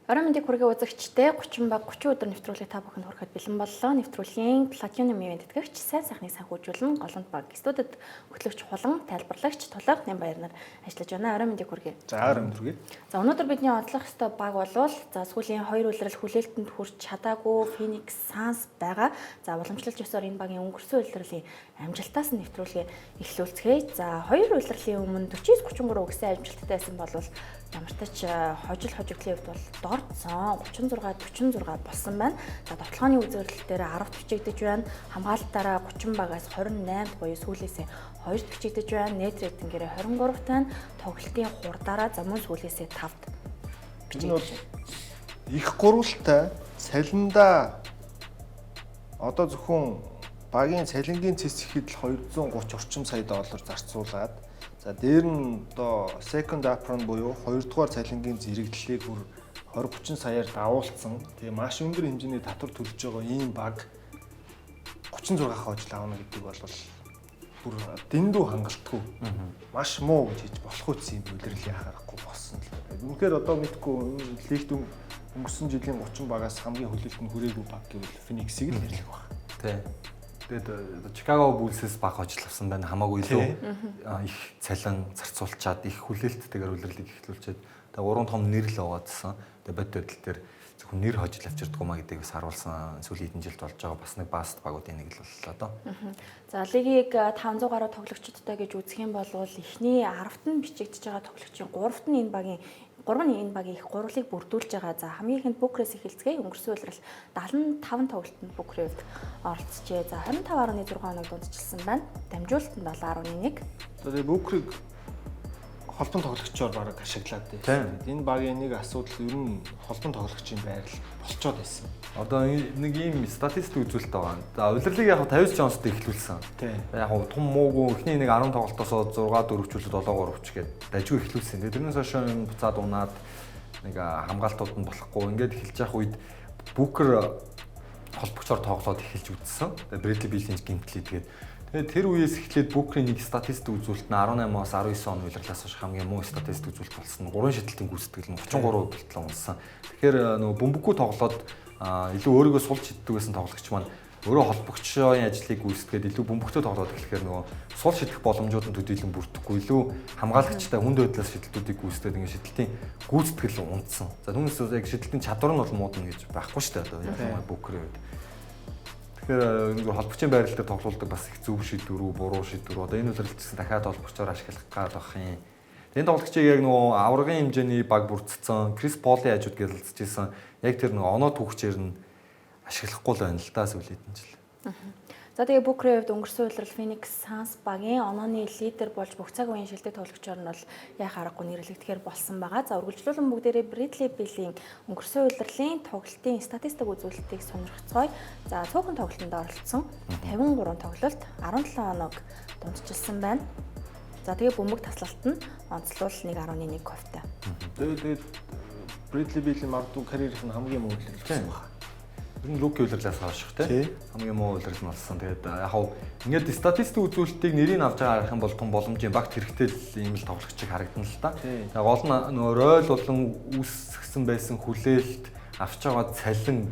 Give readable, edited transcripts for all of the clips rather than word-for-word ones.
Орой мэндийг хүргээ үзэгчтэй 30 баг 30 өдөр нэвтрүүлэг та бүхэнд хүрэхэд бэлэн боллоо. Нэвтрүүлгийн Platinum ивент тэтгэгч сайн сайхныг санхүүжүүлэн голомт баг студид хөтлөгч хулан тайлбарлагч тулах нэм баяр нар ажиллаж байна. Орой мэндийг хүргээ. За орой мэнд хүргээ. За өнөөдөр бидний онцлох ёстой баг болвол сүүлийн 2 улирал хүлээлтэнд хүрч чадаагүй Phoenix Suns байгаа. За уламжлалч ёсоор энэ багийн өнгөрсөн улирлын амжилтаас нь нэвтрүүлгээ эхлүүлцгээе. За 2 улирлын өмнө 49-33 өгсөн амжилттай байсан болвол ямар ч тач хожигдлын хувьд бол дорцсон 36-46 болсон байна. За тоглооны үзэгдэл дээр 10-т бичигдэж байна. Хамгаалтаараа 30 багаас 28-т буюу сүүлээсээ 2-т бичигдэж байна. Net рейтингээрээ 23-т байна. Тоглолтын хурдаараа мөн сүүлээсээ 5-т бичигдэж байна. Их гурвалтай цалиндаа одоо зөвхөн багийн цалингийн цэс ихэд л 230 орчим сая доллар зарцуулаад за дээр нь одоо second apron буюу 2 дугаар цалингийн зэрэгдлийг бүр 20-30 саяар давуулсан. Тэгээ маш өндөр хэмжээний татвар төлж байгаа ийм баг 36 хожил аавна гэдэг бол бүр дэндүү хангалтгүй. Маш муу гэж хэлж болох үс юм үлрэлийн харахгүй болсон л. Үнэхээр одоо мэдгүй лигт өнгөрсөн жилийн 30 багаас хамгийн хүлээлтэнд хүрээгүй баг гэвэл Phoenix-ийг л нэрлэх баг. Тий. Тэгээд Chicago Bulls-с баг хожил авсан байна. Хамаагүй илүү их цалин зарцуулчаад их хүлээлттэйгээр үлрэлийг эхлүүлчихэд тэгээд уран том нэр л аваадсан. Тэгээд бод байдал дээр зөвхөн нэр хожил авчирдггүй маа гэдгийг бас харуулсан. Сүүлийн хэдэн жилд болж байгаа бас нэг баст багуудын нэг л боллоо доо. За лигийг 500 гаруй тоглогчдтой гэж үзэх юм бол эхний 10-т нь бичигдэж байгаа тоглогчийн 3-т нь энэ багийн их гурвлыг бүрдүүлж байгаа. За хамгийн ихэнд Booker-с эхэлцгээе. Өнгөрсөн улирал 75 тоглолтод Booker-ийн хувьд оролцжээ. За 25.6 хоног дундчилсан байна. Дамжуулалт нь 7.1. Тэгээд Booker-ыг холбон тоглогчоор бараг ашиглаад байсан. Энэ багийн нэг асуудал ер нь холбон тоглогчийн байрал болцоод байсан. Одоо нэг ийм статистик үзүүлэлт байгаа. За улирлыг яг 50 Jones-тэй эхлүүлсэн. Яг том муугүй эхний нэг 10 тоглолтоосоо 6-4 ч үлээд 7-3 ч гээд дажгүй эхлүүлсэн. Тэрнээс хойш буцаад унаад нэг хамгаалтууд нь болохгүй. Ингээд эхэлж явах үед Booker холбогчоор тоглоод эхэлж үзсэн. Тэгээд Bradley Beal-ийн гимтлээ тэгээд тэр үеэс эхлээд Booker-ийн нэг статистик үзүүлэлт нь 18-аас 19 он улирлаас хойш хамгийн муу статистик үзүүлэлт болсон. 3 шидэлтийн гүйцэтгэл нь 33% болтлоо унсан. Тэгэхээр нөгөө бөмбөггүй тоглоод илүү өөрийгөө сулж иддэг байсан тоглогч маань өөрөө холбогчийн ажлыг гүйцэтгээд илүү бөмбөгтэй тоглоод эхлэхээр нөгөө сул шидэх боломжууд нь төдийлөн бүрдэхгүй илүү хамгаалагчтай хүнд байдлаас шидэлтүүдийг гүйцэтгээд ингээд шидэлтийн гүйцэтгэл унтсан. За түүнээс яг шидэлтийн чадвар нь бол муудна гэж байхгүй шүү дээ одоо яг Booker-ийн үед. Тэгэхээр нэг холбогчийн байрал дээр тоглоулдаг бас их зөв шийдвэр, буруу шийдвэр. Одоо энэ үлрэлт гэсэн дахиад холбогчоор ашиглах гад байх юм. Энэ тоглогчийг яг нөгөө аврагын хэмжээний баг бүрдсэн, Крис Полли хажууд гэлэлцэж исэн. Яг тэр нөгөө оноо түүхчээр нь ашиглахгүй л байна л да сүүлийн жил. За тэгээ Booker-ийн хувьд өнгөрсөн улирал Phoenix Suns багийн онооны лидер болж бүх цаг үеийн шилдэг тоглогчоор нь бол яах аргагүй нэрлэгдэхээр болсон байгаа. За үргэлжлүүлэн бүгдээрээ Bradley Beal-ийн өнгөрсөн улирлын тоглолтын статистик үзүүлэлтийг сонирхцгоё. За цөөхөн тоглолтод оролцсон 53 тоглолт 17 хоног дундчилсан байна. За тэгээ бөмбөг таслалт нь онцлол 1.1%-тай. Тэгээд Bradley Beal-ийн магадгүй карьерийнх нь хамгийн муу улирал гэсэн байна. Энэ рүүки улирлаас хойших тийм хамгийн муу улирал нь болсон. Тэгээд яг хав ингээд статистик үзүүлэлтийг нэрийг авч байгаа харах юм бол том боломжийн багт хэрэгтэй л ийм л тоглогчийг харагдана л да. Тэгээд гол нь нөгөө ройл болон үүсгэсэн байсан хүлээлт авч байгаа цалин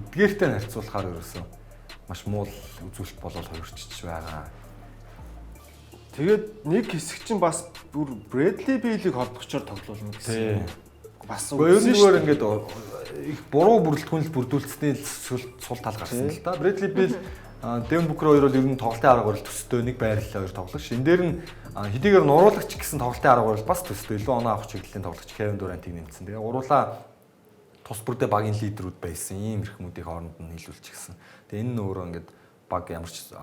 эдгээртэй харьцуулахаар ерөөсөн маш муу үзүүлэлт болоод хувирчиж байгаа. Тэгээд нэг хэсэг чинь бас бүр Bradley Beal-ийг холбогчоор тоглуулна гэсэн. Бас өөрөөр ингээд их буруу бүрэлдэхүүнэл бүрдүүлсэний сул тал гарсан л да. Bradley Beal, Devin Booker хоёр бол ер нь тоглолтын арга барил төстэй нэг байрлал хоёр тоглогч. Энэ дээр нь хэдийгээр нуруулагч гэсэн тоглолтын арга барил бас төстэй илүү оноо авах чиглэлийн тоглогч Kevin Durant-ийг нэмсэн. Тэгээ уруулаа тус бүрдээ багийн лидерүүд байсан. Ийм эрхмүүдийн хооронд нь нийлүүлчихсэн. Тэгээ энэ нь өөрөө ингээд баг ямар ч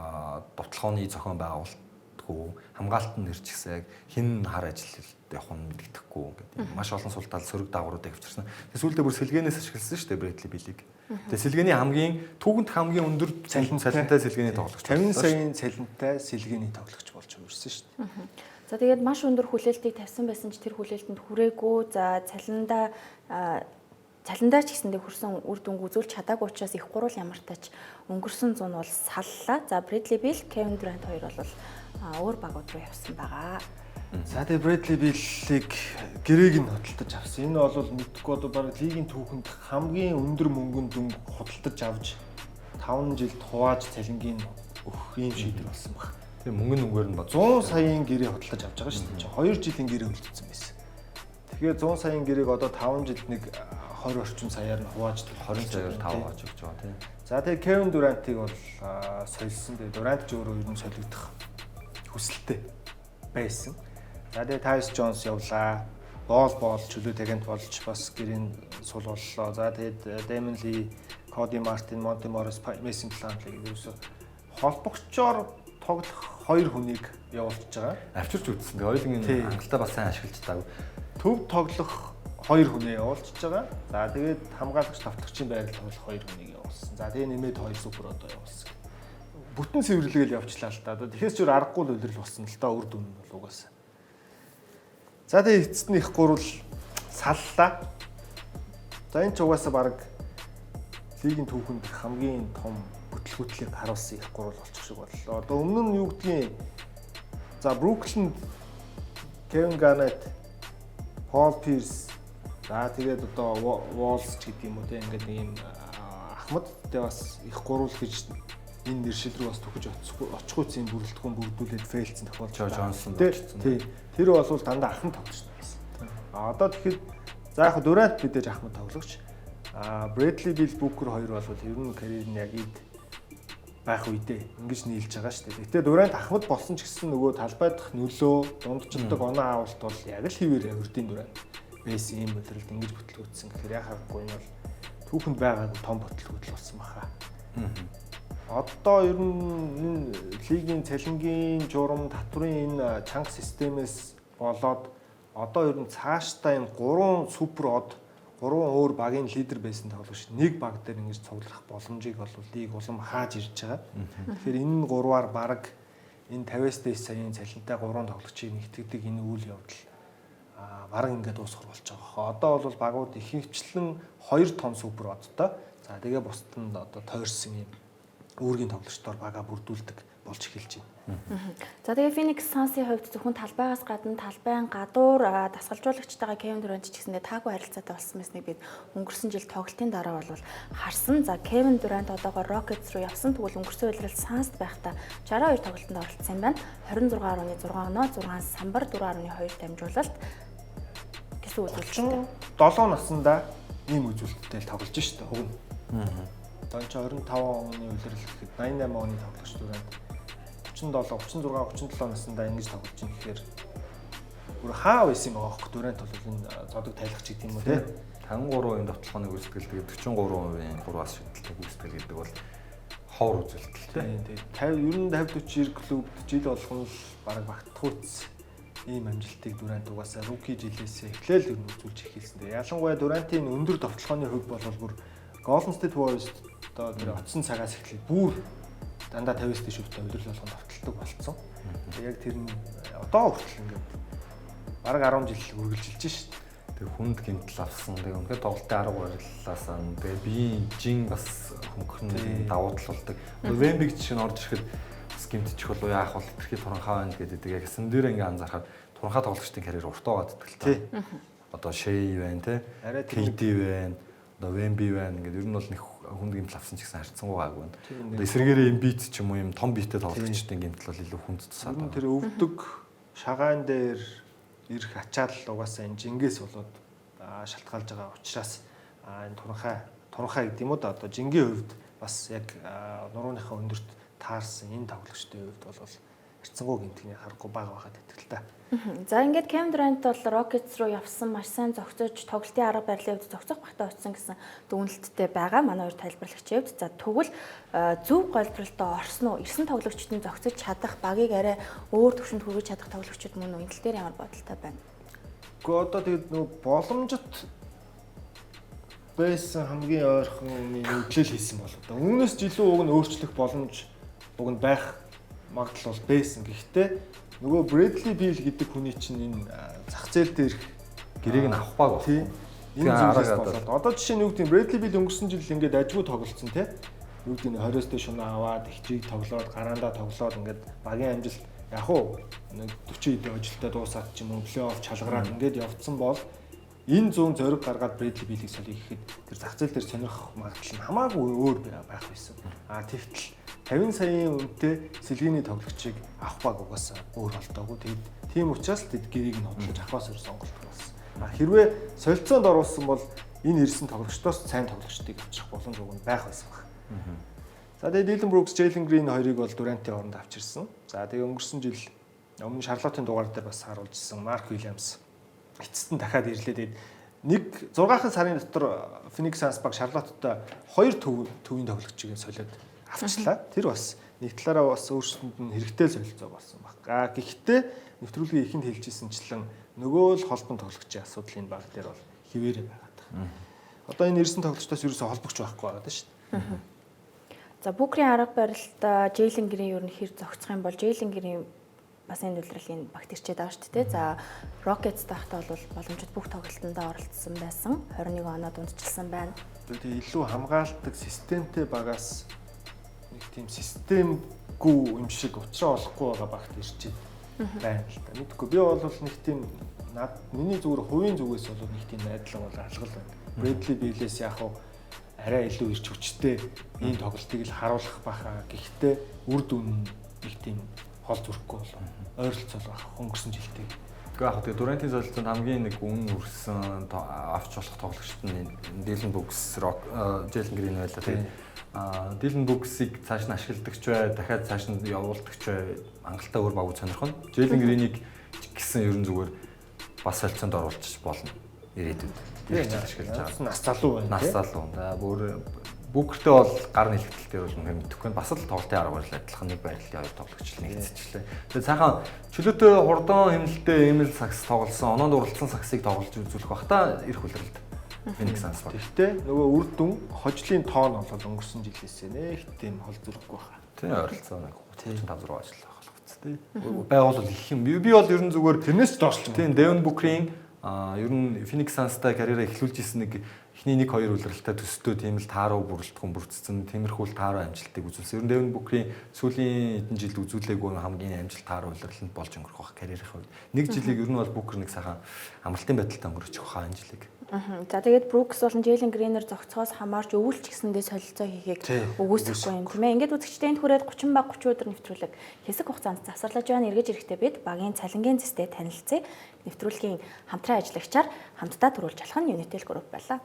довтлооны зохион байгуулалтгүй хамгаалалт нь нэрчгсэн яг хин хар ажил явах нь мэддэхгүй гэдэг. Маш олон сул тал сөрөг дагавруудыг авчирсан. Тэгээ сүүлдээ бүр сэлгэнээс ашигласан шүү дээ Bradley Beal-ийг. Тэгээ сэлгэний түүхэнд хамгийн өндөр цалинтай сэлгэний тоглогч. 50 саяын цалинтай сэлгэний тоглогч болж хувирсан шүү дээ. За тэгээд маш өндөр хүлээлтийг тавьсан байсан ч тэр хүлээлтэнд хүрээгүй. За цалиндаа ч гэсэндээ хүрсэн үр дүнг үзүүлж чадаагүй учраас их гурвал ямар тач өнгөрсөн зун бол саллаа. За Bradley Beal, Kevin Durant хоёр бол өөр багууд руу явсан байгаа. За тэгээ Брэдли Биллийг гэрээг нь худалдаж авсан. Энэ бол мэдхгүй одоо баг лигийн түүхэнд хамгийн өндөр мөнгөнд дүнг худалдаж авч 5 жилд хувааж цалингийн өгөх юм шийдвэр болсон баг. Тэгээ мөнгөөр нь 100 саяын гэрээ худалдаж авч байгаа шүү дээ. 2 жилийн гэрээ хөлдсөн байсан. Тэгэхээр 100 саяын гэрээг одоо 5 жилд нэг 20 орчим саяар нь хувааж 20 саяар 5 хувааж өгч байгаа тийм. За тэгээ Кевин Дурантыг бол сольсон. Тэгээ Дурант ч өөрөө ер нь солигдох хүсэлтэй байсан. За тэгээ Тайс Джонс явлаа. Боол чөлөө тагент болж бас гэрийн сул боллоо. За тэгээд Дэймон Ли, Коди Мартин, Монти Моррис, Мессин Плантлиг ерөөсө холбогчоор тоглох 2 хүнийг явуулж байгаа. Авчирч үзсэн. Тэгээ хоёулын хангалттай бас сайн ашиглаж таагүй. Төв тоглох 2 хүнээ явуулчихж байгаа. За тэгээд хамгаалагч тавтагчийн байрал тоглох 2 хүнийг явуулсан. За тэгээ нэмээд 2 супер одоо явуулсан. Бүтэн цэвэрлэгээл явчлаа л та. Тэгэхээс ч аргагүй л удирдал болсон л та үр дүн нь бол угаасаа. За тэгээ эцэст нь их гурвал саллаа. За энэ ч угаасаа баг лигийн түүхэнд хамгийн том бүтлгүүтлийг харуулсан их гурвал болчих шиг боллоо. Одоо өмнө нь юу гэдгийг за Бруклинд Кевин Гарнет, Пол Пирс, за тэгээд одоо Волс ч гэдэг юм уу те ингээд нэг юм Ахмадтай бас их гурвал гэж энэ нэршил рүү бас төгөж очихгүй зэн бүрэлдэхүүн бүрдүүлээд фейлцэн тохиолдож Джонсон тий. Тэр бол дандаа ахмад тоглогч байсан. Одоо тэгэхээр за яг Дурант мэдээж ахмад тоглогч. Брэдли Билл Букер хоёр бол ер нь карьер нь яг эд байх үедээ ингэж нийлж байгаа шүү дээ. Гэтэ Дурант ахмад болсон ч гэсэн нөгөө талбайдах нөлөө, дундчилдаг оноо авалт бол яг л хിവэр Эрдийн Дурант байсан юм өдрөлд ингэж бүтлгүүцсэн гэхээр яхахгүй энэ бол түүхэнд байгаагүй том бүтлгүүтэл болсон баха. Одоо ер нь энэ лигийн цалингийн журам татврын энэ чанга системээс болоод одоо ер нь цаашдаа энэ 3 супер од 3 өөр багийн лидер байсан тоглогч нэг баг дээр ингэж цуглах боломжийг бол лиг улам хааж ирж байгаа. Тэгэхээр энэ гурваар баг энэ 50-аас саяын цалинтай 3 тоглогчийг нэгтгэдэг энэ үйл явдал бараг ингээд дуусгар болж байгаа. Одоо бол багууд ихэнхчлэн 2 тонн супер одтой. За тэгээ бусад нь одоо тойрсон юм үүргийн тоглогчдоор бага бүрдүүлдэг болж эхэлж байна. За тэгээ Phoenix Suns-ийн хувьд зөвхөн талбайгаас гадна талбайн гадуур дасгалжуулагчтайгаа Kevin Durant ч гэсэндээ таагүй харилцаатай болсон байсныг бид өнгөрсөн жил тоглолтын дараа бол харсан. За Kevin Durant одоогоор Rockets руу явсан. Тэгвэл өнгөрсөн үеэрл Suns-д байхдаа 62 тоглолтод оролцсон юм байна. 26.6 оноо, 6 самбар, 4.2 дамжуулалт гэсэн үзүүлэлттэй. 7 наснда ийм үзүүлэлттэй тоглож штэ уг нь. Одоо 25 оны үеэрл гэхэд 88 оны тоглогч Durant 37, 36, 37 наснда ингэж тоглож ийн гэхээр бүр хаа байсан юм аахгүй Durant бол энэ зодог тайлагч гэдэг юм уу те 53% довтлооны гүйцэтгэл тэгээд 44%-ийн 3-аас шидэлтэй гүйцэтгэл гэдэг бол ховор үзүүлэлт те. Тэгээд 50-40 клубд жил болгон л бараг багтахуйц ийм амжилтыг Durant угаасаа руки жилээс эхлээл ер нь үзүүлж эхэлсэн. Ялангуяа Durant-ийн өндөр довтлооны хувь бол бүр Golden State Warriors одоо тэр оцсон цагаас эхлээд бүр дандаа 50-аас дээш өвтэй удирдал болгонд авталдаг болсон. Яг тэр нь одоо хүртэл ингээд бараг 10 жил үргэлжилж шít. Тэр хүнд гэмтэл авсан. Тэгээ үнэхээр тоглолтын арга барилаасаа тэгээ биеийн жин бас хөнгөн давуу тал болдог. Вембиг жишээ нь орж ирэхэд бас гэмтчих болов яах бол тэрхий туранхаа байна гэдэг. Яг сан дээр ингээ анзаархад туранхаа тоглогчдын карьер уртаа гаддаг л та. Одоо Shea байна те. KD байна. Одоо Wemby байна. Ингээд ер нь бол нэг хүнд гэмтэл авсан ч гэсэн харьцангуй гайгүй байна. Одоо эсрэгээрээ Embiid ч юм уу юм том биетэй тоглогчдын гэмтэл бол илүү хүнд тусаад байна. Тэр өвдөг шагаан дээр ирэх ачаал угаасаа энэ жингээс болоод шалтгаалж байгаа учраас энэ туранхаа гэдэг юм уу да одоо жингийн хувьд бас яг нурууныхаа өндөрт таарсан энэ тоглогчдын хувьд бол харьцангуй гэмтгний харахгүй бага байгаад байдаг л та. За ингээд Kevin Durant бол Rockets руу явсан маш сайн зохицож тоглолтын арга барилын хувьд зохицох багтаа очсон гэсэн дүгнэлттэй байгаа. Манай хоёр тайлбарлагчийн хувьд за тэгвэл зөв голборолтоо орсон уу? Ирсэн тоглогчдын зохицож чадах багийг арай өөр төвшөнд хүргэж чадах тоглогчид мөн үү? Энэ тал дээр ямар бодолтой байна? Гэхдээ одоо тэгээд нөгөө боломжит байсан хамгийн ойрхон нөлөөлөл хийсэн бол одоо өмнөөс ч илүү уг нь өөрчлөх боломж уг нь байх магадлал бол байсан. Гэхдээ нөгөө Bradley Beal гэдэг хүний чинь энэ зах зээл дээр гэрээг нь авах баг байна. Энэ зүйлээс болоод одоо жишээ нь юу гэдэг Bradley Beal өнгөрсөн жил ингээд ажгүй тоглолцсон тий. Юу гэдэг нь 20-с дээш оноо аваад ихчийг тоглоод гараандаа тоглоод ингээд багийн амжилт яг уу нэг 40 хэдэн ажилтаа дуусаад ч юм уу плей-офф чалгараад ингээд явцсан бол энэ 100 зориг гаргаад Брэдли Биллийг солих гэхэд тэр зах зээл дээр сонирхох магадлал нь хамаагүй өөр байх байсан. Тэгтэл 50 саяын үнэтэй сэлгээний тоглогчийг авах баг угаасаа өөр болтоогүй. Тэгээд тийм учраас тэд гэрийг нь хөдлөж авахаас өөр сонголт болсон. Хэрвээ солилцоонд оруулсан бол энэ ирсэн тоглогчдоос сайн тоглогчдыг авчих боломж байх байсан баг. За тэгээд Дилан Брукс, Джейлен Грин хоёрыг бол Дүрантийн оронд авчирсан. За тэгээд өнгөрсөн жил өмнө Шарлоттын дугаар дээр бас харуулжсэн Марк Уильямс эцэст нь дахиад ирлээ. Тэгээд 6 сарын дотор Феникс Санс баг Шарлотттой 2 төвийн тоглогчийг солиод авчлаа. Тэр бас нэг талаараа бас өөрсдөнд нь хэрэгтэй солилцоо болсон баг. Гэхдээ нэвтрүүлгийн эхэнд хэлжсэнчлэн нөгөө л холбон тоглогчийн асуудал энэ баг дээр бол хിവэрэ байгаа. Одоо энэ ирсэн тоглогчдоос ерөөсөй холбогч байхгүй байгаа шүү дээ. За Бүкрийн арга барилд Джейлен Грин юу нэр зогцох юм бол Джейлен Грин бас энэ үйлрлийн багт ирчээд байгаа шүү дээ. За Rockets тахтаа бол боломжит бүх тоглолтонд оролцсон байсан. 21 оноод дундчилсан байна. Тэгээ илүү хамгаалдаг системтэй багаас нэг тийм системгүй юм шиг уучраа олохгүй байгаа багт ирчээд байна л да. Мэдгүй би бол нэг тийм миний зүгээр хувийн зүгээс бол нэг тийм найдлага бол алгал байна. Брэдли Биллээс яг хав арай илүү ирч хүчтэй энэ тоглолтыг л харуулах байхаа. Гэхдээ үр дүн нэг тийм хол зүрхгүй болов. Ойролцоол байх өнгөрсөн жилдээ. Тэгээ Дүрантийн солилцоонд хамгийн нэг үнэн хүрсэн авч болох тоглогчд нь Дилан Брукс, Джейлен Грин байлаа. Тэгээ Дилан Бруксыг цааш нь ашигладагч бай, дахиад цааш нь явуулдагч бай, хангалттай өөр багуу сонирхон. Джейлен Гринийг гэсэн ерөн зүгээр бас солилцоонд оруулчих болно. Ирээдүйд. Ирж ашиглаж байгаа. Нас залуу байна. Нас залуу. За бүр Бүкртэй бол гар нэлтэлтэй бол үнэхээр мэдэхгүй байна. Бас л тоглолтын арга барил адилхан нэг байрлалын хоёр тоглогч л нэгцчихлээ. Тэгээ цаахан чөлөөтэй хурдан хэмнэлтэй Эмил Сакс тоглосон, оноонд уралдсан Саксыг тоглож үзүүлэх бах та ирэх үлрэлт. Феникс Санс баг. Гэхдээ нөгөө үр дүн хожлын тоон бол өнгөрсөн жилээсээ нэг тийм хол зүрхгүй байна. Тийм ойролцоо нэг 35 руу ажиллах болох тий. Байгуул их юм. Би бол ер нь зүгээр тэрнээс доошлж байна. Тийм Devin Booker-ийн ер нь Феникс Санстай карьераа эхлүүлж исэн нэг эхний 1-2 үлрэлтээ төсдөө тийм л тааруу бүрэлдэхүүн бүрдсэн тиймэрхүү тааруу амжилтыг үзүүлсэн. Ер нь Devin Booker-ийн сүүлийн хэдэн жилд үзүүлээгүй хамгийн амжилт тааруу үлрэлтэнд болж өнгөрөх байх карьерийн хувьд. Нэг жилиг ер нь бол Booker нэг сайхан амралтын байдалтай өнгөрөөчих واخа энэ жилиг. За тэгээд Брукс болон Джейлен Гринер зогцохоос хамаарч өвөлч гэсэндээ солилцоо хийхийг өгөөсөхгүй юм тийм ээ. Ингээд үзэгчдийн хүрээд 30 баг 30 өдөр нэвтрүүлэг хэсэг хугацаанд завсарлаж байгаа нь эргэж ирэхдээ бид багийн цалингийн зэстэй танилцъя. Нэвтрүүлгийн хамтран ажиллагчаар хамтдаа төрүүлж алах нь Unitel Group байлаа.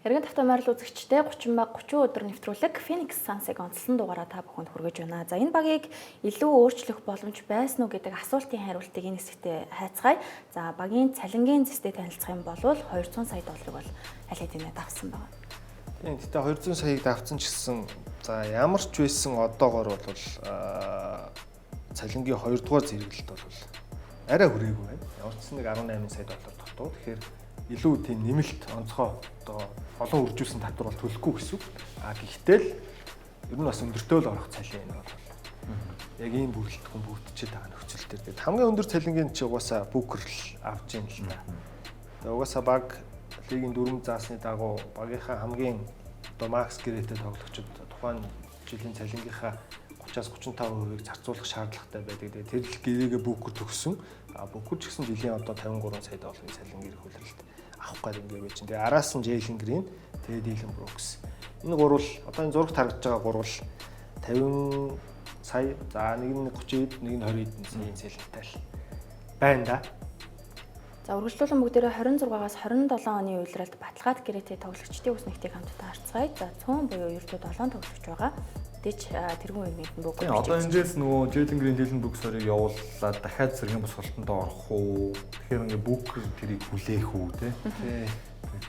Эргэн тавтай майрал үзэгчтэй 30 баг 30 өдөр нэвтрүүлэг Phoenix Suns-ыг онцлон дугаараа та бүхэнд хүргэж байна. За энэ багийг илүү өөрчлөх боломж байсан уу гэдэг асуултын хариултыг энэ хэсэгтээ хайцгаая. За багийн цалингийн зэстэй танилцах юм бол 200 сая долларыг бол аль хэдийнэ давсан байна. Тийм гэхдээ 200 саяыг давсан ч гэсэн за ямар ч байсан одоогоор бол цалингийн 2 дугаар зэрэглэлт бол арай хүрээгүй байна. Ямар ч нэг 18 сая доллар дутуу. Тэгэхээр илүү тийм нэмэлт онцгой одоо олон үржүүлсэн татвар бол төлөхгүй гэсэн үг. Гэхдээ л ер нь бас өндөртөө л орох цалин энэ бол яг ийм бүрэлдэхүүн бүрдчихэд байгаа нөхцөл төр. Тэгээд хамгийн өндөр цалингийн чи угаасаа Booker л авч ийн л та. Тэгээд угаасаа баг лигийн дүрм заасны дагуу багийнхаа хамгийн одоо макс гэрээтэй тоглогчид тухайн жилийн цалингийнхаа 30-35%-ийг зарцуулах шаардлагатай байдаг. Тэгээд тэр л гэрээгээ Booker төгсөн. Booker ч гэсэн жилийн одоо 53 сая долларын цалин гэрэх хүлээлт авах гэдэг ингээ байж. Тэгээ араас нь Джейлен Грин, тэгээд Дилан Брукс. Энэ гурвал одоо энэ зурагт харагдаж байгаа гурвал 50 сая, за нэг нь 30-д, нэг нь 20-д саяын цалинтай л байна да. За үргэлжлүүлэн бүгдээрээ 26-аас 27 оны үеэрэлд баталгаад гэрээтэй тоглогчдын ус нэгтийг хамтдаа харцгаая. За цөөн буюу ердөө 7 тоглогч байгаа. Дэч тэргүүн үеийнх нь бүгд. Одоо эндээс нөгөө Джейлен Грин, Дилан Брукс хоёрыг явууллаа дахиад сэргийн босголтонд орох уу? Тэгэхээр ингээ Booker тэрийг хүлээх үү те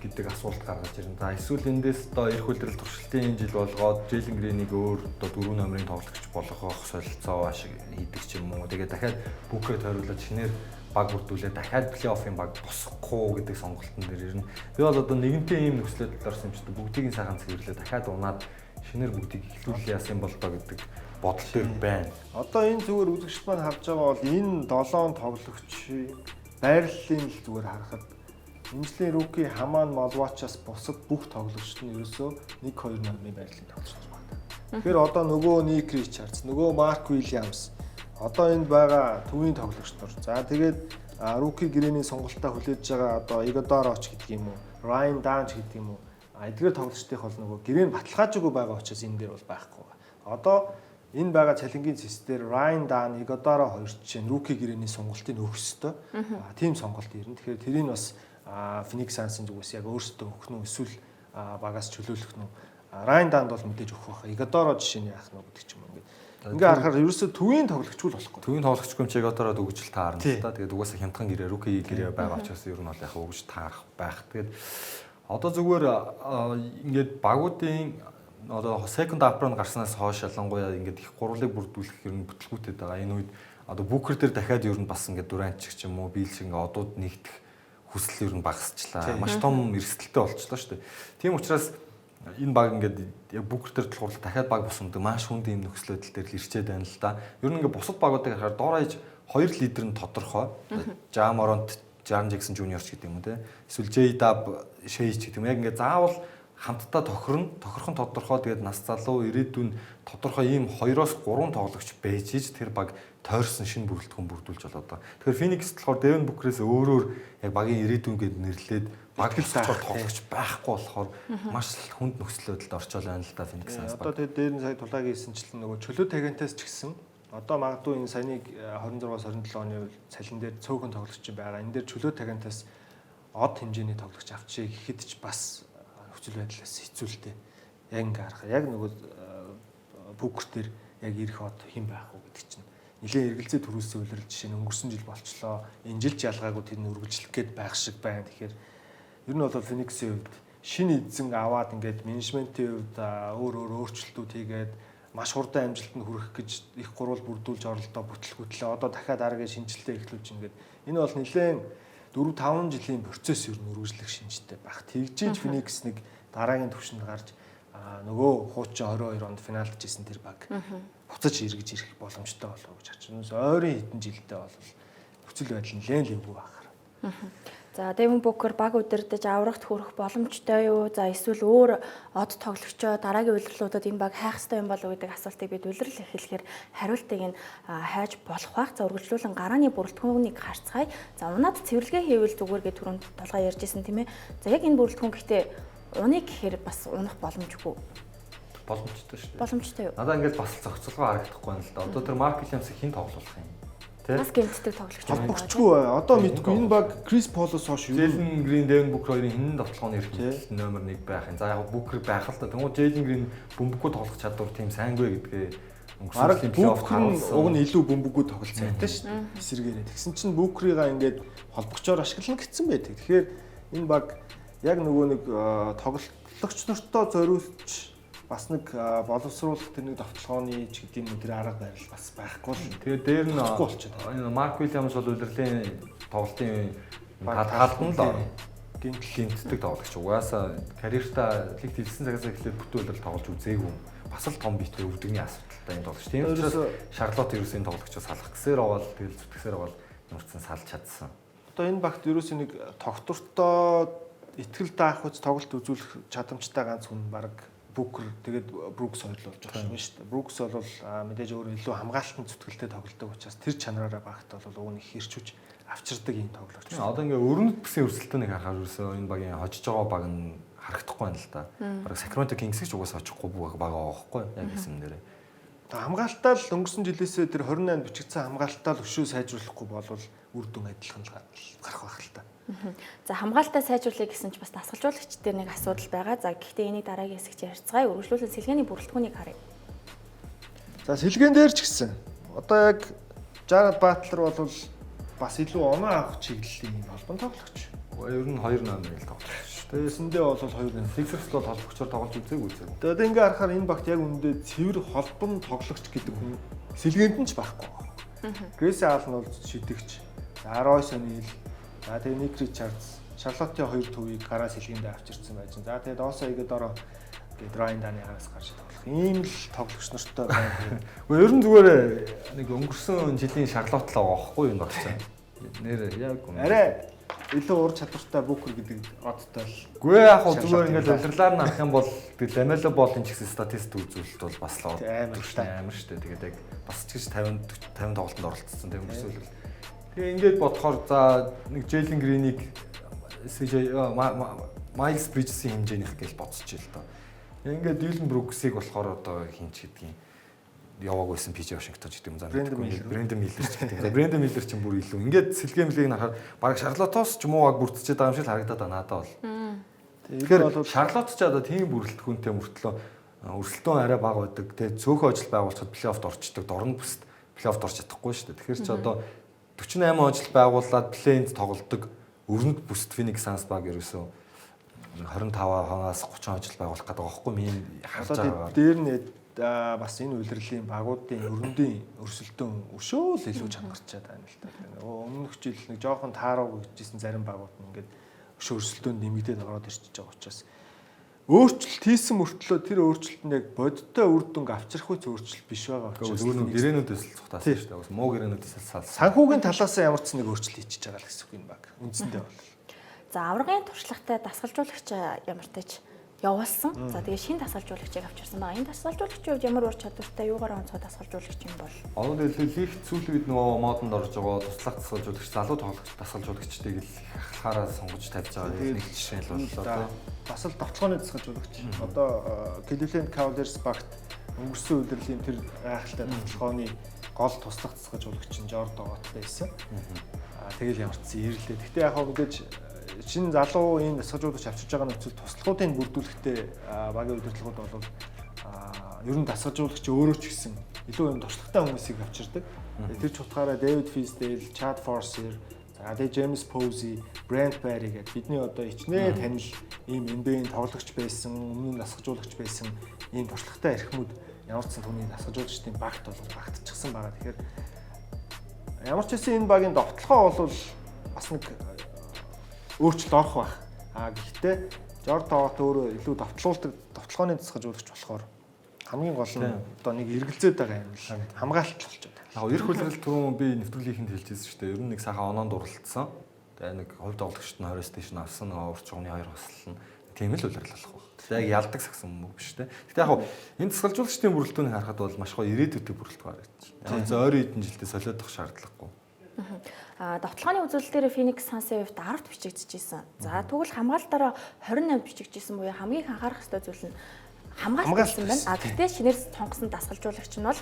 гэдэг асуулт гаргаж ирнэ. За эсвэл эндээс одоо эрх үйлрэл туршилтын жил болгоод Джейлен Гринийг өөр одоо 4 номерын тоглогч болгох солилцоо ашиг хийдэг ч юм уу. Тэгээ дахиад Booker тойруулаад шинээр баг бүрдүүлээ дахиад плей-оффын баг босохгүй гэдэг сонголтын дээр ирнэ. Би бол одоо нэгэнтээ ийм нөхцөлөд орсон юм ч бүгдийг нь сайхан цэвэрлээ дахиад унаад шинээр бүгдийг эхлүүлээ яасан бол доо гэдэг бодол төр байна. Одоо энэ зүгээр үзэгчд маань харж байгаа бол энэ 7 тоглогчийн байрлалын л зүгээр харахад Эмчлийн руки Хамаан Малвачаас бусад бүх тоглогчид нь ерөөсөө 1-2 намын байрлалын тоглогч байна. Тэгэхээр одоо нөгөө Ник Ричардс, нөгөө Марк Уильямс, одоо энд байгаа төвийн тоглогч нар. За тэгээд руки гэрээний сонголтоо хүлээж байгаа одоо Игодороч гэдэг юм уу, Райан Данч гэдэг юм уу. Эдгээр тоглогчдын бол нөгөө гэрээн баталгаажгүй байгаа учраас энэ дээр бол байхгүй. Одоо энэ байгаа цалингийн зэстээр Райан Дан, Игодоро хоёр жишээ нь руки гэрээний сонголтыг өгөх ёстой. Тим сонголт ирнэ. Тэгэхээр тэрийг бас Phoenix Suns-ын зүгээс яг өөрсдөө өгөх нь эсвэл багаас чөлөөлөх нь. Райан Данд бол мэдээж өгөх байх. Игодоро жишээ нь яах нь гэдэг ч юм уу. Ингээ харахаар ерөөсөө төвийн тоглогчгүй л болохгүй. Төвийн тоглогчгүй ч Игодород өгж л таарна л та. Тэгээд угаасаа хямдхан гэрээ руки гэрээ байгаа учраас ер нь бол яг өгж таарах байх. Тэгээд одоо зүгээр ингээд багуудын одоо second apron гарснаас хойш ялангуяа ингээд их гурвлыг бүрдүүлэх ер нь бүтлгүүтэд байгаа. Энэ үед одоо Booker дээр дахиад ер нь бас ингээд Durant ч юм уу Bill шиг ингээд одууд нэгдэх хүсэл ер нь багасчлаа. Маш том эрсдэлтэй болчихлоо шүү дээ. Тийм учраас энэ баг ингээд яг Booker дээр болохоор дахиад баг босомд маш хүнд юм нөхцөл байдал дээр л ирчээд байна л да. Ер нь ингээд бусад багуудыг харахаар доор хаяж хоёр лидер нь тодорхой. Ja Morant, Jaren Jackson Jr. ч гэдэг юм уу те. Эсвэл J-Dub, Shea ч гэдэг юм. Яг ингээд заавал хамтдаа тохирхон тодорхой тэгээд нас залуу ирээдүйн тодорхой ийм 2-3 тоглогч байж иж тэр баг тойрсон шинэ бүрэлдэхүүн бүрдүүлж болоод байгаа. Тэгэхээр Phoenix болохоор Devin Booker-ээс өөрөөр яг багийн ирээдүйн гээд нэрлээд баг л тоглогч байхгүй болохоор маш хүнд нөхцөл байдалд орчоол байна л да Phoenix Suns. Одоо тэгээд дээр нь сая тулаагийн хэлсэнчлэн нөгөө чөлөө тагентаас ч гэсэн одоо магадгүй энэ саяны 26-27 оны цалин дээр цөөхөн тоглогч байгаа. Энэ дээр чөлөө тагентаас од хэмжээний тоглогч авчиг гэхэд ч бас нөхцөл байдлаас хэцүүлтэй. Яг ингээ харах. Яг нөгөө Booker дээр яг ирэх од хэн байх вэ гэдэг чинь нэлээд эргэлзээ төрүүлсэн үйлрэл жишээ нь өнгөрсөн жил болчлоо. Энэ жил ч ялгаагүй тэр үргэлжлэх гээд байх шиг байна. Тэгэхээр ер нь бол Phoenix-ийн хувьд шинэ эзэн аваад ингээд менежментийн хувьд өөр өөрчлөлтүүд хийгээд маш хурдан амжилтанд хүрэх гэж их гурвал бүрдүүлж оролдоо бүтлгүүтлээ. Одоо дахиад дараагийн шинжилгээ эхлүүлж ингээд энэ бол нэлээд 4-5 жилийн процесс ер нь үргэлжлэх шинжтэй байх. Тэгжиж Phoenix нэг дараагийн түвшинд гарч нөгөө хуучин 22 онд финалд жисэн тэр баг буцаж эргэж ирэх боломжтой болов гэж харж байна. Ойрын хэдэн жилдээ бол нөхцөл байдал нэлээд левгүй байна. За Devin Booker баг удирдах аврагт хүрэх боломжтой юу? За эсвэл өөр од тоглогчоо дараагийн удирлуудад энэ баг хайх ёстой юм болов уу гэдэг асуултыг бид удирдал эхлэхээр хариултыг нь хайж болох байх. За үргэлжлүүлэн гарааны бүрэлдэхүүнийг харцгаая. За унаад цэвэрлэгээ хийвэл зүгээр гэж түрүүнд толгой ярьжсэн тийм ээ. За яг энэ бүрэлдэхүүн гэхдээ уныг гэхээр бас унах боломжгүй. Боломжтой шүү дээ. Боломжтой юу? Надаа ингээд бас зохицолгоо харагдахгүй байна л да. Одоо тэр Mark Williams-ыг хэн тоглуулах юм? Бас гэмтдэг тоглогч байна. Холбогчгүй бай. Одоо мэдгүй энэ баг Chris Paul-оос хойш юу? Jalen Green, Devin Booker хоёрын хинэн тоглохын эрхлэл номер 1 байх юм. За яг Booker байх л да. Тэгвэл Jalen Green бөмбөггүй тоглох чадвар тийм сайнгүй гэдгээ өнгөрсөн плей-офф харуулсан. Уг нь илүү бөмбөггүй тоглолт сайтай шүү дээ. Эсэргээрээ. Тэгсэн чинь Booker-ыг ингээд холбогчоор ашиглана гэсэн байдаг. Тэгэхээр энэ баг яг нөгөө нэг тоглогч нартай зориулж бас нэг боловсруулах тэр нэг довтлооны ч гэдэг юм уу тэр арга барил бас байхгүй л. Тэгээд дээр нь энэ Mark Williams бол удирлын тоглолтын таалдан л гинтдэг тоглогч. Угаасаа карьертаа лиг дэлсэн цагаас эхлээд бүтээлэл тоглож үзээгүй. Бас л том битээ өвдөгний асуудалтай энэ тоглогч. Тийм учраас Charlotte ерөөсөө энэ тоглогчоо салах гэсээр байгаа л тэгэл зүтгэсээр байгаа л юмрцсан салж чадсан. Одоо энэ багт ерөөсөө нэг тогтвортой итгэл даах үз тоглолт үзүүлэх чадамжтай ганц хүн баг Booker тэгээд Brooks хоёр л болж байгаа юм шүү дээ. Brooks бол мэдээж өөрөө илүү хамгаалтын зүтгэлтэй тоглодог учраас тэр чанараараа багт бол уг нь их хэрчүүж авчирдаг юм тоглогч. Одоо ингээ өрнөд бүсийн өрсөлдөөнийг харахаар ерөөсөө энэ багийн хожиж байгаа баг нь харагдахгүй байна л да. Бараг Sacramento Kings-ийг ч угаасаа очихгүй баг байгаа байхгүй яг хэсэм нэрээ. Хамгаалтаа л өнгөрсөн жилээсээ тэр 28 бичигдсэн хамгаалтаа л өшөө сайжруулахгүй болвол үр дүн адилхан гарах байх л та. За хамгаалтаа сайжруулах гэсэн ч бас дасгалжуулагч дээр нэг асуудал байгаа. За гэхдээ энийг дараагийн хэсэгт ярьцгаая. Үргэлжлүүлэн сэлгээний бүрэлдэхүүнийг харъя. За сэлгэн дээр ч гэсэн одоо яг Jared Butler бол бас илүү оноо авах чиглэлийн холбон тоглогч. Ер нь 2 номер л тоглогч. Тэгээсэндээ бол 2 номер. Sixers бол холбогчоор тоглож үзээгүй үзээгүй. Тэгээд ингээ харахаар энэ багт яг үүндээ цэвэр холбон тоглогч гэдэг хүн сэлгээнд нь ч байхгүй. Grayson Allen бол шидэгч. Royce O'Neal, за тэгээд Nick Richards, Charlotte-ийн 2 төвийг гараа сэлгээндээ авчирсан байж. За тэгээд Oso Ighodoro гээд Ryan Dany-аас гарч тоглох. Ийм л тоглогч нартай байна. Гэхдээ ер нь зүгээр нэг өнгөрсөн жилийн Шарлотт л байгаа байхгүй юу багцаа. Нэр яг арай илүү ур чадвартай Booker гэдэг одтой л. Гүй яг хөө зүгээр ингээд удирлаар нь харах юм бол Lamelo Ball-ын ч гэсэн статистик үзүүлэлт бол бас л амар шүү дээ. Тэгээд яг бас ч гэж 50 тоглолтод оролцсон тийм өнгөрсөн. Тэгээ ингээд бодохоор за нэг Jalen Green-ийг Miles Bridges-ийн хэмжээнийх гэж бодсоч л доо. Ингээд Dylan Brooks-ыг болохоор одоо хинч гэдгийг яваагүйсэн PJ Washington ч гэдэг юм зам. Brandon Miller ч гэдэг. Brandon Miller ч бүр илүү. Ингээд сэлгэмлийг нахаар баг Charlotte-оос ч юм уу бүрдчихэд байгаа юм шиг харагдаад байна надад бол. Тэгэхээр Charlotte ч одоо тийм бүрэлдэхүүнтэй мөртлөө өрсөлдөөн арай бага байдаг. Тэгээ цөөхөн ажил байгуулчихад плей-оффт орчдөг. Дорн бүст плей-оффт орч чадахгүй шүү дээ. Тэгэхээр ч одоо 48 ажил байгуулад плей-инд тоглодог. Өрнөд бүст Phoenix Suns баг ерөөсөө 25-аас 30 ажил байгуулах гэдэг байгаа байхгүй юм харж байгаа. Дээр нь бас энэ үйлрлийн багуудын өрөндийн өрсөлдөөн өшөөл илүү чангарчаад байна л та. Өмнөх жил нэг жоохон таарав гэжсэн зарим багууд нь ингээд өшөө өрсөлдөөнд нэмэгдээд ороод ирчихэж байгаа учраас өөрчлөлт хийсэн мөртлөө тэр өөрчлөлтөнд яг бодиттой үр дүнг авчрах үс өөрчлөлт биш байгаа учраас зөвхөн гэрээнүүдээс л цухтаасан шүү дээ. Муу гэрээнүүдээс салсан. Санхүүгийн талаас ямар ч нэг өөрчлөлт хийчихэж байгаа л гэсэн үг юм баг. Үндсэндээ бол. За аврагын туршлагатай дасгалжуулагч ямартайч явуулсан. За тэгээ шинэ дасгалжуулагчийг авчирсан байгаа. Энэ дасгалжуулагчийн хувьд ямар ур чадвартай юугаар онцгой дасгалжуулагч юм бол? Одоо дэлхийд сүүлийн үед нөгөө модонд орж байгаа туслах дасгалжуулагч, залуу тоглогч дасгалжуулагчдыг л ахлахаараа сонгож тавьж байгаа нэг жишээ л боллоо. Бас л довтлооны дасгалжуулагч. Одоо Cleveland Cavaliers багт өнгөрсөн удирдлийн тэр гайхалтай довтлооны гол туслах дасгалжуулагч нь Jordan Ott байсан. Тэгэл ямарчсан ирлээ. Гэтэ яг мэдээж шинэ залуу ийм дасгалжуулагч авчирж байгаа нөхцөл туслахуудыг бүрдүүлэхдээ багийн удирдлагууд бол ер нь дасгалжуулагч өөрөө ч гэсэн илүү юм туршлагатай хүмүүсийг авчирдаг. Тэр ч утгаараа David Fisdale, Chad Forcer, за James Posey, Brent Barry гэдэг бидний одоо ичнээ танил ийм NBA-ийн тоглогч байсан, өмнө нь дасгалжуулагч байсан ийм туршлагатай эрхмүүд ямар ч түүний дасгалжуулагчдын багт бол багтчихсан байгаа. Тэгэхээр ямар ч гэсэн энэ багийн довтлохоо бол бас нэг өөрчлөлт орох байх. Гэхдээ Jordan Ott өөрөө илүү довтлооны дасгалжуулагч болохоор хамгийн гол нь одоо нэг эргэлзээд байгаа юм л хамгаалалт болчиход байна. Яг эрх хүлээлт түрүүн би нэвтрүүлгийнхэнд хэлчихсэн шүү дээ. Ер нь нэг сайхан оноонд уралдсан. Тэгээ нэг хувь тоглогчд нь 20 стэйшн авсан, урч чугны 2 хослол нь тийм л үлрэл болох байх. Тэгээ яг ялдаг сагсан мөг биш те. Гэтэ яг энэ дасгалжуулагчдын бүрэлдэхүүнийг харахад бол маш гоё ирээдүйтэй бүрэлдэхүүн харагдаж байна. Яг ойрын хэдэн жилдээ солиодох шаардлагагүй. Довтлооны үзүүлэлтээр Phoenix Suns-ийн хувьд 10-т бичигдчихсэн. За тэгвэл хамгаалтаараа 28-д бичигдчихсэн буюу хамгийн их анхаарах ёстой зүйл нь хамгаалалт гэсэн байна. Гэхдээ шинээр сонгосон дасгалжуулагч нь бол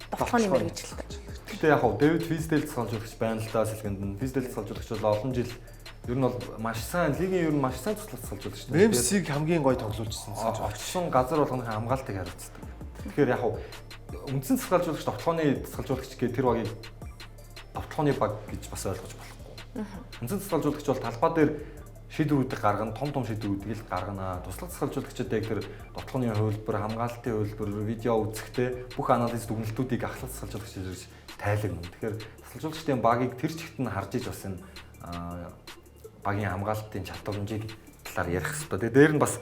довтлооны мэргэжилтэй. Гэхдээ яг David Fisdale дасгалжуулагч байна л да сэлгэнд нь. Fisdale дасгалжуулагч бол олон жил ер нь бол маш сайн лигийн ер нь маш сайн туслах дасгалжуулагч. Memphis-ийг хамгийн гоё тоглуулжсэн. Очсон газар болгоны хамгаалтыг хариуцдаг. Тэгэхээр яг үндсэн дасгалжуулагч довтлооны дасгалжуулагч гэх тэр багийг довтлооны баг гэж бас ойлгож болохгүй. Үндсэн дасгалжуулагч бол талбай дээр шийдвэрүүдийг гаргана, том шийдвэрүүдийг л гаргана. Туслах дасгалжуулагчид яг тэр довтлооны хувилбар, хамгаалтын хувилбар, видео үзэхдээ бүх анализ дүгнэлтүүдийг ахлах дасгалжуулагч гэж тайлагна. Тэгэхээр дасгалжуулагчдын багийг тэр чигт нь харж иж бас энэ багийн хамгаалтын чадвармжийг талаар ярих хэрэгтэй. Тэгээ дээр нь бас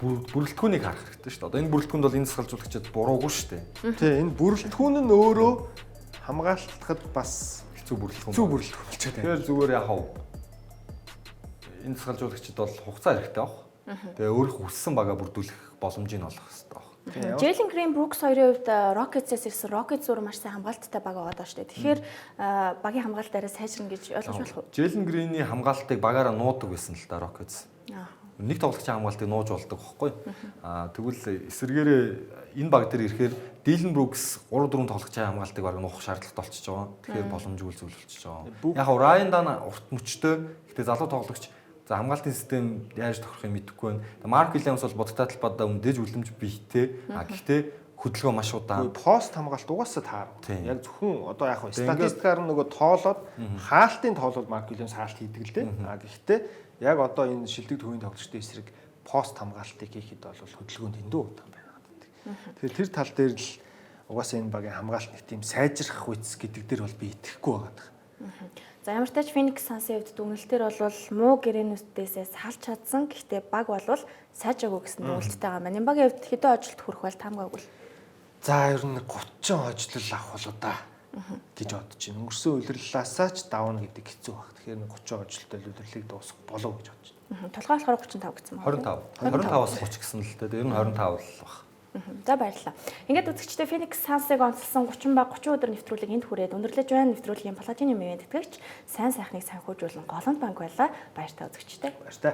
бүрэлдэхүүнийг харах хэрэгтэй шүү дээ. Одоо энэ бүрэлдэхүүнд бол энэ дасгалжуулагчид буруугүй шүү дээ. Тий, энэ бүрэлдэхүүн нь өөрөө хамгаалахад бас хэцүү бүрэлдэхүүн болчиход байна. Тэгэхээр зүгээр яг энэ дасгалжуулагчид бол хугацаа хэрэгтэй авах. Тэгээ өөрөх хүссэн багаа бүрдүүлэх боломжийг олох хэрэгтэй авах. Jalen Green Brooks хоёрын хувьд Rockets-ээс ирсэн. Rockets зур маш сайн хамгаалттай баг байгаа даа шүү дээ. Тэгэхээр багийн хамгаалалт арай сайжрна гэж ойлгож болох уу? Jalen Green-ийн хамгаалтыг багаараа нуудаг байсан л да Rockets. Нэг тоглогчийн хамгаалтыг нууж болдог байхгүй. Тэгвэл эсвэргээрээ энэ баг дээр ирэхээр Dylan Brooks 3-4 тоглогчийн хамгаалтыг баг нуух шаардлагатай болчихж байгаа. Тэгэхээр боломжгүй зүйл болчихж байгаа. Яг Ryan Dany урт мөчтэй. Гэтэ залуу тоглогч за хамгаалтын систем яаж тохирохыг мэдэхгүй байна. Mark Williams бол бодтой талбайдаа өмдөж үлэмж бийтэй. Гэхдээ хөдөлгөөн маш удаан. Пост хамгаалт угаасаа таар. Яг зөвхөн одоо яг статистикаар нөгөө тоолоод хаалтын тоолол Mark Williams хаалт хийдэг л дээ. Гэхдээ яг одоо энэ шилдэг төвийн тоглогчдын эсрэг пост хамгаалтыг хийхэд бол хөдөлгөөнд эндүү удаан байна гэдэг. Тэгэхээр тэр тал дээр л угаасаа энэ багийн хамгаалт нэг тийм сайжрах үс гэдэг дээр бол би итгэхгүй байгаа. За ямар ч тач Phoenix Suns-ийн хувьд дүгнэлтээр бол муу гэрээнүүдээсээ салж чадсан. Гэхдээ баг бол сайжаагүй гэсэн дүгнэлттэй байгаа маань. Энэ багийн хувьд хэдэн ожилт хүрэх бол таамаггүй л. За ер нь 30 хожлол авах болоо да гэж бодож байна. Өнгөрсөн удирлалаасаа ч давна гэдэг хэцүү баг. Тэгэхээр 30 хожлолтой удирлыг дуусгах болов гэж бодож байна. Толгой болохоор 35 гэсэн байна. 25-аас 30 гэсэн л дээ. Ер нь 25 л баг. За баярлалаа. Ингээд үзэгчдээ Phoenix Suns-ыг онцлсан 30 ба 30 өдөр нэвтрүүлэг энд хүрээд өндөрлөж байна. Нэвтрүүлгийн платинум ивент тэтгэгч сайн сайхныг санхүүжүүлэн голланд банк байлаа. Баяр та үзэгчдээ. Баяр та.